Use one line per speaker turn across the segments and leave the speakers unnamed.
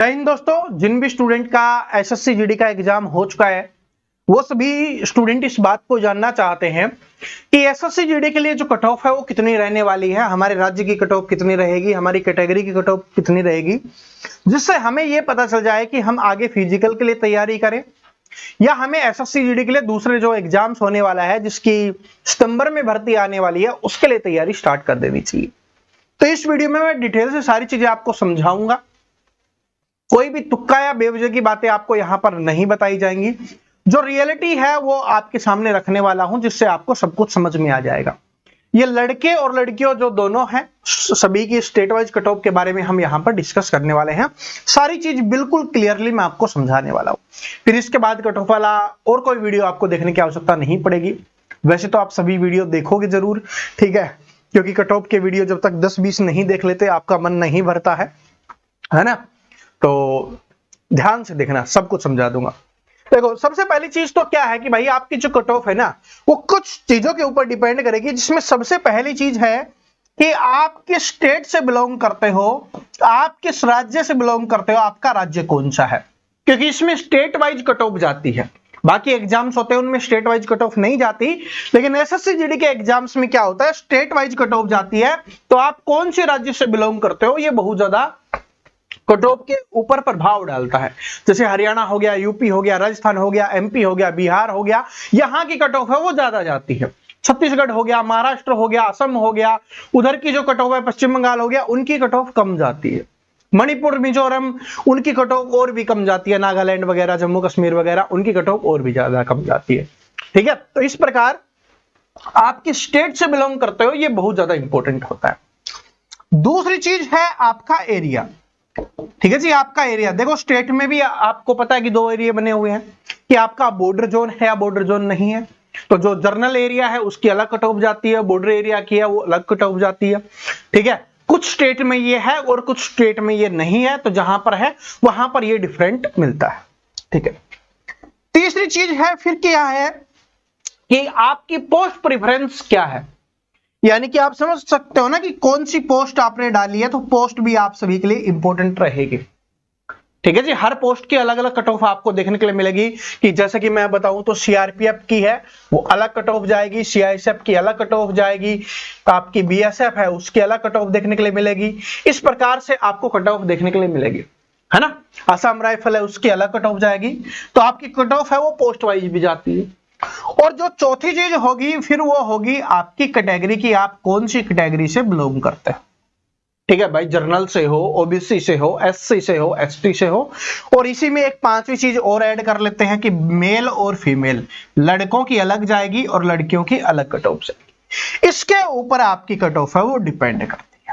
जय हिंद दोस्तों, जिन भी स्टूडेंट का एसएससी जीडी का एग्जाम हो चुका है वो सभी स्टूडेंट इस बात को जानना चाहते हैं कि एसएससी जीडी के लिए जो कट ऑफ है वो कितनी रहने वाली है, हमारे राज्य की कट ऑफ कितनी रहेगी, हमारी कैटेगरी की कट ऑफ कितनी रहेगी, जिससे हमें ये पता चल जाए कि हम आगे फिजिकल के लिए तैयारी करें या हमें एसएससी जीडी के लिए दूसरे जो एग्जाम्स होने वाला है जिसकी सितंबर में भर्ती आने वाली है उसके लिए तैयारी स्टार्ट कर देनी चाहिए। तो इस वीडियो में मैं डिटेल से सारी चीजें आपको समझाऊंगा। कोई भी तुक्का या बेवजह की बातें आपको यहां पर नहीं बताई जाएंगी, जो रियलिटी है वो आपके सामने रखने वाला हूं जिससे आपको सब कुछ समझ में आ जाएगा। ये लड़के और लड़कियों जो दोनों हैं सभी की स्टेट वाइज कट ऑफ के बारे में हम यहां पर डिस्कस करने वाले हैं। सारी चीज बिल्कुल क्लियरली मैं आपको समझाने वाला हूं। फिर इसके बाद कट ऑफ वाला और कोई वीडियो आपको देखने की आवश्यकता नहीं पड़ेगी। वैसे तो आप सभी वीडियो देखोगे जरूर, ठीक है, क्योंकि कट ऑफ के वीडियो जब तक 10-20 नहीं देख लेते आपका मन नहीं भरता है ना। तो ध्यान से देखना, सब कुछ समझा दूंगा। देखो, सबसे पहली चीज तो क्या है कि भाई आपकी जो कट ऑफ है ना वो कुछ चीजों के ऊपर डिपेंड करेगी, जिसमें सबसे पहली चीज है कि आप किस स्टेट से बिलोंग करते हो, आप किस राज्य से बिलोंग करते हो, आपका राज्य कौन सा है, क्योंकि इसमें स्टेट वाइज कट ऑफ जाती है। बाकी एग्जाम्स होते हैं उनमें स्टेट वाइज कट ऑफ नहीं जाती, लेकिन एसएससी जीडी के एग्जाम्स में क्या होता है, स्टेट वाइज कट ऑफ जाती है। तो आप कौन से राज्य से बिलोंग करते हो ये बहुत ज्यादा कट ऑफ के ऊपर प्रभाव डालता है। जैसे हरियाणा हो गया, यूपी हो गया, राजस्थान हो गया, एमपी हो गया, बिहार हो गया, यहां की कट ऑफ है वो ज्यादा जाती है। छत्तीसगढ़ हो गया, महाराष्ट्र हो गया, असम हो गया, उधर की जो कट ऑफ है पश्चिम बंगाल हो गया, उनकी कट ऑफ कम जाती है। मणिपुर, मिजोरम, उनकी कट ऑफ और भी कम जाती है। नागालैंड वगैरह, जम्मू कश्मीर वगैरह, उनकी कट ऑफ और भी ज्यादा कम जाती है। ठीक है, तो इस प्रकार आप किस स्टेट से बिलोंग करते हो ये बहुत ज्यादा इंपॉर्टेंट होता है। दूसरी चीज है आपका एरिया। ठीक है जी, आपका एरिया। देखो, स्टेट में भी आपको पता है कि दो एरिया बने हुए हैं कि आपका बॉर्डर जोन है या बॉर्डर जोन नहीं है। तो जो जर्नल एरिया है उसकी अलग कट ऑफ जाती है, बॉर्डर एरिया की है वो अलग कट ऑफ जाती है। ठीक है, कुछ स्टेट में ये है और कुछ स्टेट में ये नहीं है, तो जहां पर है वहां पर ये डिफरेंट मिलता है। ठीक है, तीसरी चीज है फिर क्या है कि आपकी पोस्ट प्रेफरेंस क्या है, यानी कि आप समझ सकते हो ना कि कौन सी पोस्ट आपने डाली है, तो पोस्ट भी आप सभी के लिए इंपॉर्टेंट रहेगी। ठीक है जी, हर पोस्ट की अलग अलग कट ऑफ आपको देखने के लिए मिलेगी। कि जैसे कि मैं बताऊं तो सीआरपीएफ की है वो अलग कट ऑफ जाएगी, सीआईएसएफ की अलग कट ऑफ जाएगी, आपकी बीएसएफ है उसकी अलग कट ऑफ देखने के लिए मिलेगी। इस प्रकार से आपको कट ऑफ देखने के लिए मिलेगी, है ना। असम राइफल है उसकी अलग कट ऑफ जाएगी। तो आपकी कट ऑफ है वो पोस्ट वाइज भी जाती है। और जो चौथी चीज होगी फिर वो होगी आपकी कैटेगरी की, आप कौन सी कैटेगरी से बिलोंग करते हैं। ठीक है भाई, जर्नल से हो, ओबीसी से हो, एससी से हो, एसटी से हो। और इसी में एक पांचवी चीज और ऐड कर लेते हैं कि मेल और फीमेल, लड़कों की अलग जाएगी और लड़कियों की अलग कट ऑफ जाएगी। इसके ऊपर आपकी कट ऑफ है वो डिपेंड करती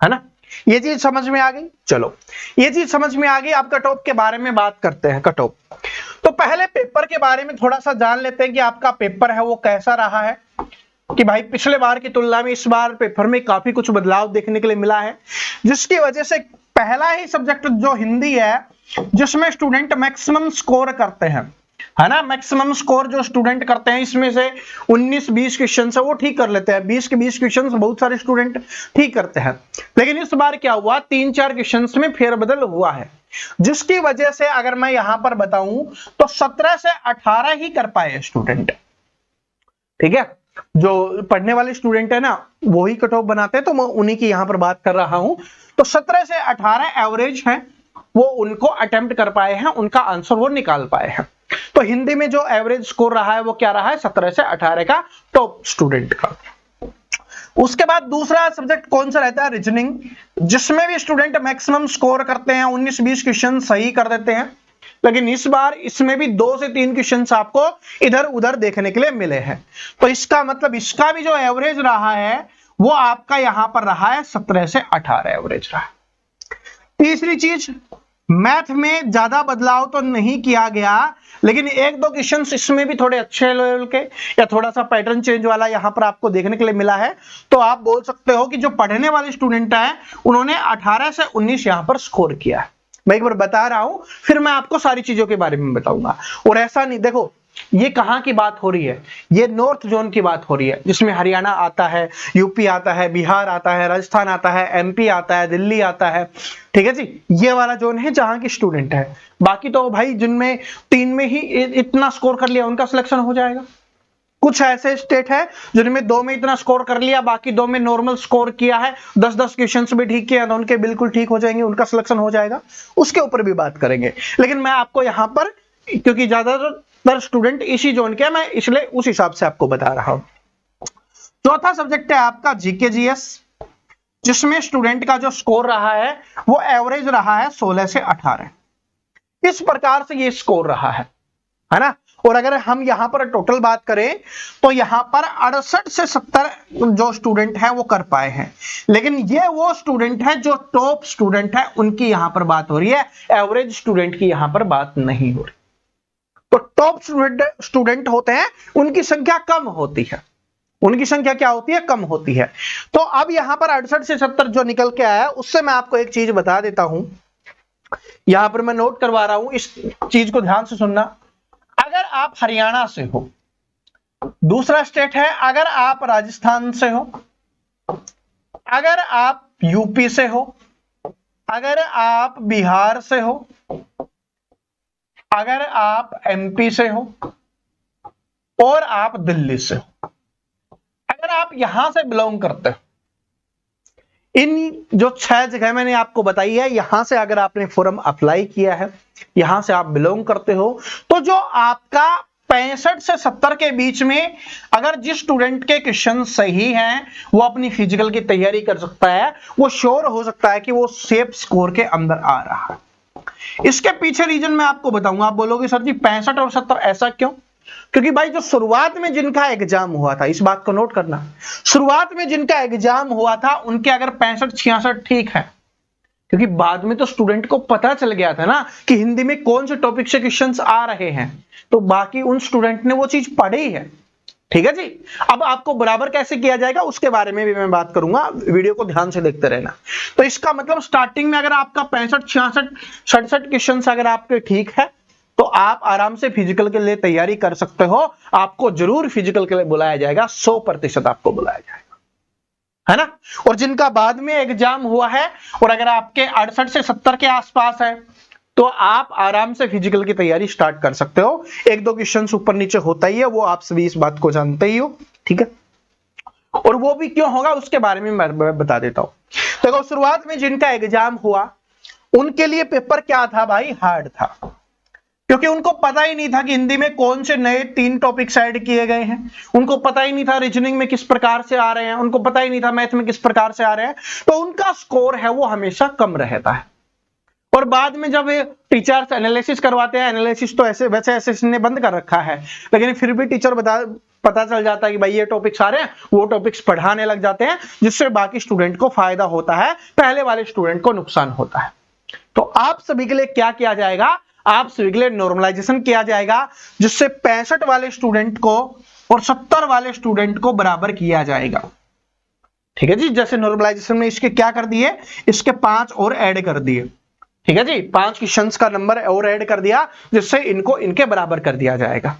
है ना। ये चीज समझ में आ गई। चलो, ये चीज समझ में आ गई। अब कट ऑफ के बारे में बात करते हैं। कट ऑफ तो पहले पेपर के बारे में थोड़ा सा जान लेते हैं कि आपका पेपर है वो कैसा रहा है। कि भाई पिछले बार की तुलना में इस बार पेपर में काफी कुछ बदलाव देखने के लिए मिला है, जिसकी वजह से पहला ही सब्जेक्ट जो हिंदी है जिसमें स्टूडेंट मैक्सिमम स्कोर करते हैं, है ना। मैक्सिमम स्कोर जो स्टूडेंट करते हैं इसमें से 19-20 क्वेश्चन है वो ठीक कर लेते हैं। 20 के 20 क्वेश्चन बहुत सारे स्टूडेंट ठीक करते हैं, लेकिन इस बार क्या हुआ, 3-4 क्वेश्चन में फेरबदल हुआ है, जिसकी वजह से अगर मैं यहां पर बताऊं तो 17 से 18 ही कर पाए स्टूडेंट। ठीक है, जो पढ़ने वाले स्टूडेंट है ना वो ही कट ऑफ बनाते हैं, तो मैं उन्हीं की यहां पर बात कर रहा हूं। तो 17 से 18 एवरेज हैं वो उनको अटेम्प्ट कर पाए हैं, उनका आंसर वो निकाल पाए हैं। तो हिंदी में जो एवरेज स्कोर रहा है वो क्या रहा है, 17 से 18 का टॉप स्टूडेंट का। उसके बाद दूसरा सब्जेक्ट कौन सा रहता है, रीजनिंग, जिसमें भी स्टूडेंट मैक्सिमम स्कोर करते हैं, 19-20 क्वेश्चन सही कर देते हैं। लेकिन इस बार इसमें भी 2 से 3 क्वेश्चन आपको इधर उधर देखने के लिए मिले हैं। तो इसका मतलब इसका भी जो एवरेज रहा है वो आपका यहां पर रहा है 17 से 18 एवरेज रहा है। तीसरी चीज, मैथ में ज्यादा बदलाव तो नहीं किया गया, लेकिन 1-2 क्वेश्चन इसमें भी थोड़े अच्छे लेवल के या थोड़ा सा पैटर्न चेंज वाला यहां पर आपको देखने के लिए मिला है। तो आप बोल सकते हो कि जो पढ़ने वाले स्टूडेंट है उन्होंने 18 से 19 यहां पर स्कोर किया है। मैं एक बार बता रहा हूं, फिर मैं आपको सारी चीजों के बारे में बताऊंगा। और ऐसा नहीं, देखो ये कहाँ की बात हो रही है? ये नॉर्थ जोन की बात हो रही है, जिसमें हरियाणा आता है, यूपी आता है, बिहार आता है, राजस्थान आता है, एमपी आता है, दिल्ली आता है। ठीक है जी, ये वाला जोन है जहां की स्टूडेंट है। बाकी तो भाई जिनमें 3 में ही इतना स्कोर कर लिया उनका सिलेक्शन हो जाएगा। कुछ ऐसे स्टेट है जिनमें 2 में इतना स्कोर कर लिया, बाकी 2 में नॉर्मल स्कोर किया है, 10-10 क्वेश्चंस भी ठीक किया तो उनके बिल्कुल ठीक हो जाएंगे, उनका सिलेक्शन हो जाएगा। उसके ऊपर भी बात करेंगे, लेकिन मैं आपको यहां पर, क्योंकि ज्यादातर स्टूडेंट इसी जोन के, मैं इसलिए उस हिसाब से आपको बता रहा हूं। चौथा सब्जेक्ट है आपका जीके जीएस, जिसमें स्टूडेंट का जो स्कोर रहा है वो एवरेज रहा है 16 से 18। इस प्रकार से ये स्कोर रहा है ना। और अगर हम यहां पर टोटल बात करें तो यहां पर 68 से 70 जो स्टूडेंट है वो कर पाए हैं, लेकिन ये वो स्टूडेंट है जो टॉप स्टूडेंट है, उनकी यहां पर बात हो रही है, एवरेज स्टूडेंट की यहां पर बात नहीं हो रही। तो टॉप स्टूडेंट होते हैं उनकी संख्या कम होती है, उनकी संख्या क्या होती है? कम होती है। तो अब यहां पर 68 से 70 जो निकल के आया, उससे मैं आपको एक चीज बता देता हूं, यहां पर मैं नोट करवा रहा हूं, इस चीज को ध्यान से सुनना। अगर आप हरियाणा से हो, दूसरा स्टेट है अगर आप राजस्थान से हो, अगर आप यूपी से हो, अगर आप बिहार से हो, अगर आप एमपी से हो और आप दिल्ली से हो, अगर आप यहां से बिलोंग करते हो, इन जो 6 जगह मैंने आपको बताई है, यहां से अगर आपने फॉर्म अप्लाई किया है, यहां से आप बिलोंग करते हो, तो जो आपका 65 से 70 के बीच में अगर जिस स्टूडेंट के क्वेश्चन सही हैं वो अपनी फिजिकल की तैयारी कर सकता है, वो श्योर हो सकता है कि वो सेफ स्कोर के अंदर आ रहा है। इसके पीछे रीजन मैं आपको बताऊंगा। आप बोलोगे सर जी 65 और 70 ऐसा क्यों? क्योंकि भाई जो शुरुआत में जिनका एग्जाम हुआ था, इस बात को नोट करना, शुरुआत में जिनका एग्जाम हुआ था उनके अगर 65-66 ठीक है, क्योंकि बाद में तो स्टूडेंट को पता चल गया था ना कि हिंदी में कौन से टॉपिक से क्वेश्चंस आ रहे हैं, तो बाकी उन स्टूडेंट ने वो चीज पढ़ी है। ठीक है जी। अब आपको बराबर कैसे किया जाएगा उसके बारे में भी मैं बात करूंगा, वीडियो को ध्यान से देखते रहना। तो इसका मतलब स्टार्टिंग में अगर आपका 65-66-67 क्वेश्चन अगर आपके ठीक है तो आप आराम से फिजिकल के लिए तैयारी कर सकते हो। आपको जरूर फिजिकल के लिए बुलाया जाएगा, 100% आपको बुलाया जाएगा, है ना। और जिनका बाद में एग्जाम हुआ है और अगर आपके 68 से 70 के आसपास है तो आप आराम से फिजिकल की तैयारी स्टार्ट कर सकते हो। 1-2 क्वेश्चन ऊपर नीचे होता ही है, वो आप सभी इस बात को जानते ही हो। ठीक है, और वो भी क्यों होगा उसके बारे में मैं बता देता हूं। देखो शुरुआत में जिनका एग्जाम हुआ उनके लिए पेपर क्या था भाई? हार्ड था, क्योंकि उनको पता ही नहीं था कि हिंदी में कौन से नए 3 टॉपिक्स ऐड किए गए हैं, उनको पता ही नहीं था रीजनिंग में किस प्रकार से आ रहे हैं, उनको पता ही नहीं था मैथ में किस प्रकार से आ रहे हैं, तो उनका स्कोर है वो हमेशा कम रहता है। और बाद में जब टीचर्स एनालिसिस करवाते हैं, एनालिसिस तो ऐसे वैसे एसएससी ने बंद कर रखा है, लेकिन फिर भी टीचर पता चल जाता है कि भाई ये टॉपिक्स आ रहे हैं, वो टॉपिक्स पढ़ाने लग जाते हैं, जिससे बाकी स्टूडेंट को फायदा होता है, पहले वाले स्टूडेंट को नुकसान होता है। तो आप सभी के लिए क्या किया जाएगा? आप सभी के लिए नॉर्मलाइजेशन किया जाएगा, जिससे 65 वाले स्टूडेंट को और 70 वाले स्टूडेंट को बराबर किया जाएगा। ठीक है जी, जैसे नॉर्मलाइजेशन में इसके क्या कर दिए, इसके 5 और ऐड कर दिए। ठीक है जी, 5 क्वेश्चंस का नंबर और ऐड कर दिया, जिससे इनको इनके बराबर कर दिया जाएगा।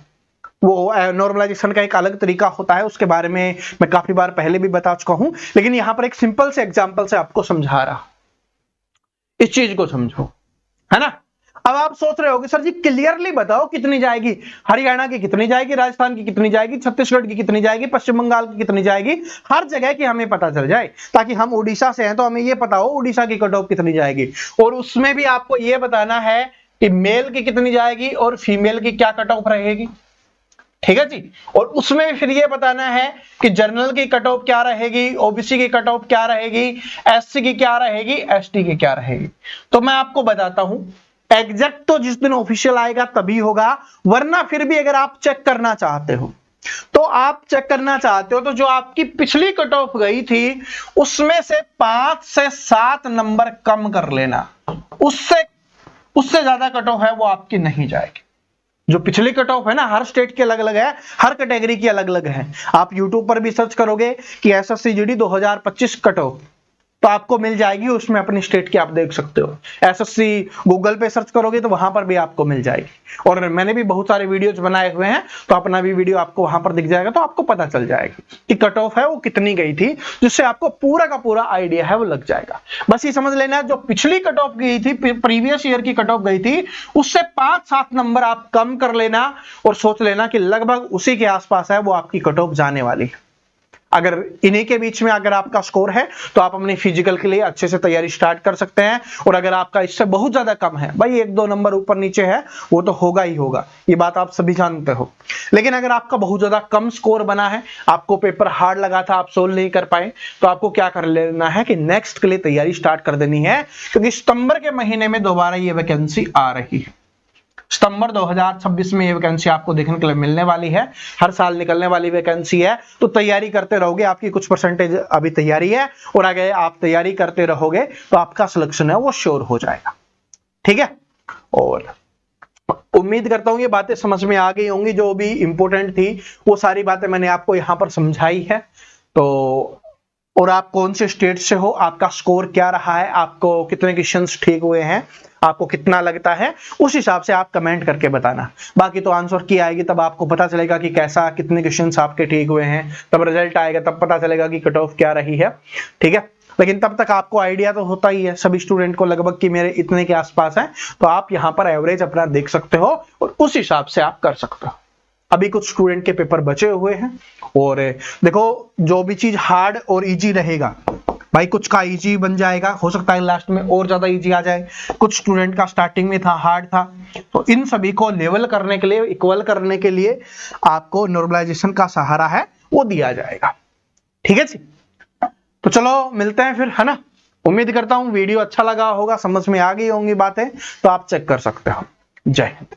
वो नॉर्मलाइजेशन का एक अलग तरीका होता है, उसके बारे में मैं काफी बार पहले भी बता चुका हूं, लेकिन यहां पर एक सिंपल से एग्जांपल से आपको समझा रहा हूं, इस चीज को समझो, है ना। अब आप सोच रहे होगे सर जी क्लियरली बताओ कितनी जाएगी, हरियाणा की कितनी जाएगी, राजस्थान की कितनी जाएगी, छत्तीसगढ़ की कितनी जाएगी, पश्चिम बंगाल की कितनी जाएगी, हर जगह की हमें पता चल जाए, ताकि हम उड़ीसा से हैं तो हमें यह पता हो उड़ीसा की कट ऑफ कितनी जाएगी। और उसमें भी आपको यह बताना है कि मेल की कितनी जाएगी और फीमेल की क्या कट ऑफ रहेगी। ठीक है जी, और उसमें फिर ये बताना है कि जनरल की कट ऑफ क्या रहेगी, ओबीसी की कट ऑफ क्या रहेगी, एससी की क्या रहेगी, एसटी की क्या रहेगी। तो मैं आपको बताता हूं, एग्जैक्ट तो जिस दिन ऑफिशियल आएगा तभी होगा, वरना फिर भी अगर आप चेक करना चाहते हो तो जो आपकी पिछली कट ऑफ गई थी उसमें से 5 से 7 नंबर कम कर लेना, उससे ज्यादा कट ऑफ है वो आपकी नहीं जाएगी। जो पिछली कट ऑफ है ना, हर स्टेट की अलग अलग है, हर कैटेगरी की अलग अलग है। आप यूट्यूब पर भी सर्च करोगे कि एसएससी जीडी 2025 कट ऑफ, तो आपको मिल जाएगी, उसमें अपनी स्टेट की आप देख सकते हो। एसएससी गूगल पे सर्च करोगे तो वहां पर भी आपको मिल जाएगी, और मैंने भी बहुत सारे वीडियोज बनाए हुए हैं, तो अपना भी वीडियो आपको वहां पर दिख जाएगा, तो आपको पता चल जाएगी कि कट ऑफ है वो कितनी गई थी, जिससे आपको पूरा का पूरा आइडिया है वो लग जाएगा। बस ये समझ लेना, जो पिछली कट ऑफ गई थी, प्रीवियस ईयर की कट ऑफ गई थी, उससे 5-7 नंबर आप कम कर लेना और सोच लेना कि लगभग उसी के आसपास है वो आपकी कट ऑफ जाने वाली है। अगर इन्हीं के बीच में अगर आपका स्कोर है तो आप अपने फिजिकल के लिए अच्छे से तैयारी स्टार्ट कर सकते हैं, और अगर आपका इससे बहुत ज्यादा कम है, भाई 1-2 नंबर ऊपर नीचे है, वो तो होगा ही होगा, ये बात आप सभी जानते हो। लेकिन अगर आपका बहुत ज्यादा कम स्कोर बना है, आपको पेपर हार्ड लगा था, आप सोल्व नहीं कर पाए, तो आपको क्या कर लेना है कि नेक्स्ट के लिए तैयारी स्टार्ट कर देनी है, क्योंकि सितंबर के महीने में दोबारा ये वैकेंसी आ रही है। सितंबर 2026 में ये वैकेंसी आपको देखने के लिए मिलने वाली है, हर साल निकलने वाली वैकेंसी है, तो तैयारी करते रहोगे, आपकी कुछ परसेंटेज अभी तैयारी है, और आगे आप तैयारी करते रहोगे तो आपका सिलेक्शन है वो श्योर हो जाएगा। ठीक है, और उम्मीद करता हूं ये बातें समझ में आ गई होंगी, जो भी इंपॉर्टेंट थी वो सारी बातें मैंने आपको यहां पर समझाई है। तो और आप कौन से स्टेट से हो, आपका स्कोर क्या रहा है, आपको कितने क्वेश्चंस ठीक हुए हैं, आपको कितना लगता है, उस हिसाब से आप कमेंट करके बताना। बाकी तो आंसर की आएगी तब आपको पता चलेगा कि कैसा, कितने क्वेश्चंस आपके ठीक हुए हैं, तब रिजल्ट आएगा, तब पता चलेगा कि कट ऑफ क्या रही है। ठीक है, लेकिन तब तक आपको आइडिया तो होता ही है सभी स्टूडेंट को लगभग कि मेरे इतने के आसपास है, तो आप यहाँ पर एवरेज अपना देख सकते हो और उस हिसाब से आप कर सकते हो। अभी कुछ स्टूडेंट के पेपर बचे हुए हैं, और देखो जो भी चीज हार्ड और इजी रहेगा, भाई कुछ का इजी बन जाएगा, हो सकता है लास्ट में और ज्यादा इजी आ जाए, कुछ स्टूडेंट का स्टार्टिंग में था हार्ड था, तो इन सभी को लेवल करने के लिए, इक्वल करने के लिए आपको नॉर्मलाइजेशन का सहारा है वो दिया जाएगा। ठीक है जी, तो चलो मिलते हैं फिर, है ना। उम्मीद करता हूं वीडियो अच्छा लगा होगा, समझ में आ गई होंगी बातें, तो आप चेक कर सकते हो। जय हिंद।